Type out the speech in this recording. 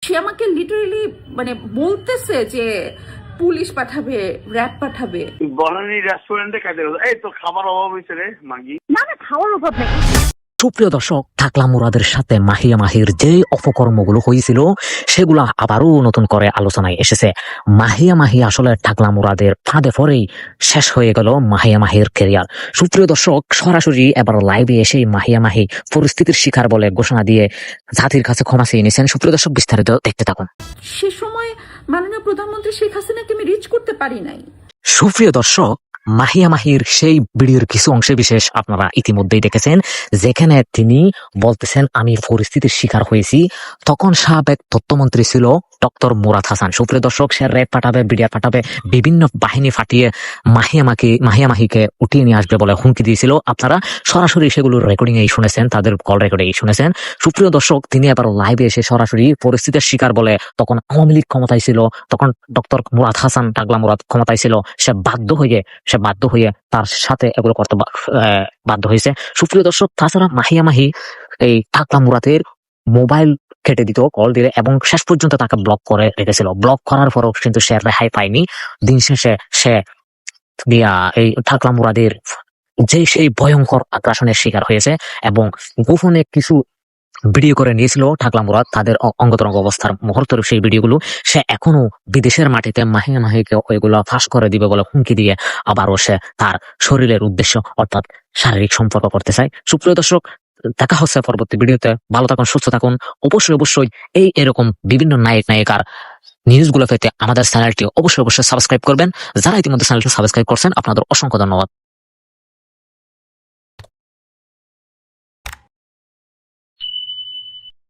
সে আমাকে লিটারেলি মানে বলতেছে যে পুলিশ পাঠাবে, র‍্যাব পাঠাবে। বনানী রেস্টুরেন্টে খাইতে গেল, এই তো খাবার অভাব হয়েছে রে মাগি। না না, খাওয়ার অভাব নেই। সুপ্রিয় দর্শক, টাকলা মুরাদের সাথে মাহিয়া মাহির যে অপকর্মগুলো হয়েছিল সেগুলা আবারও নতুন করে আলোচনায় এসেছে। মাহিয়া মাহি আসলে টাকলা মুরাদের ফাঁদে পরেই শেষ হয়ে গেল মাহিয়া মাহির ক্যারিয়ার। সুপ্রিয় দর্শক, সরাসরি এবার লাইভে এসেই মাহিয়া মাহি পরিস্থিতির শিকার বলে ঘোষণা দিয়ে জাতির কাছে ক্ষমা চেয়ে নিয়েছেন। সুপ্রিয় দর্শক, বিস্তারিত দেখতে থাকুন। সে সময় মাননীয় প্রধানমন্ত্রী শেখ হাসিনাকে আমি রিচ করতে পারি নাই। সুপ্রিয় দর্শক, মাহিয়া মাহির সেই ভিডিওর কিছু অংশে বিশেষ আপনারা ইতিমধ্যেই দেখেছেন, যেখানে তিনি বলতেছেন আমি পরিস্থিতির শিকার হয়েছি। তখন সাবেক তথ্যমন্ত্রী ছিল ডক্টর মুরাদ হাসান। সুপ্রিয় দর্শক, সে র্যাব পাঠাবে, বিডিআর পাঠাবে, বিভিন্ন বাহিনী ফাটিয়ে মাহিয়া মাহিকে উঠিয়ে নিয়ে আসবে বলে হুমকি দিয়েছিল। আপনারা সরাসরি সেগুলোর রেকর্ডিং এই শুনেছেন, তাদের কল রেকর্ডে এই শুনেছেন। সুপ্রিয় দর্শক, তিনি এবার লাইভে এসে সরাসরি পরিস্থিতির শিকার বলে, তখন আওয়ামী লীগ ক্ষমতায় ছিল, তখন ডক্টর মুরাদ হাসান, টাকলা মুরাদ ক্ষমতায় ছিল, সে বাধ্য হয়ে তার সাথে এগুলো করতে বাধ্য হয়েছে। সুপ্রিয় দর্শক, তাছাড়া মাহিয়া মাহি এই টাকলা মুরাদের মোবাইল কেটে দিত কল দিলে, এবং শেষ পর্যন্ত তাকে ব্লক করে রেখেছিল। ব্লক করার পরও কিন্তু সে রেহাই পায়নি। দিন শেষে সে এই টাকলা মুরাদের সেই ভয়ঙ্কর আগ্রাসনের শিকার হয়েছে, এবং গোপনে কিছু ভিডিও করে নিয়েছিল টাকলা মুরাদ তাদের অঙ্গতরঙ্গ অবস্থার মুহূর্তের সেই ভিডিওগুলো সে এখনো বিদেশের মাটিতে মাহিয়া মাহিকে ওইগুলো ফাঁস করে দিবে বলে হুমকি দিয়ে আবারও সে তার শরীরের উদ্দেশ্য অর্থাৎ শারীরিক সম্পর্ক করতে চায়। সুপ্রিয় দর্শক, দেখা হচ্ছে পরবর্তী ভিডিওতে। ভালো থাকুন, সুস্থ থাকুন। অবশ্যই এরকম বিভিন্ন নায়িকার নিউজগুলো পেতে আমাদের চ্যানেলটি অবশ্যই সাবস্ক্রাইব করবেন। যারা ইতিমধ্যে চ্যানেলটি সাবস্ক্রাইব করছেন, আপনাদের অসংখ্য ধন্যবাদ।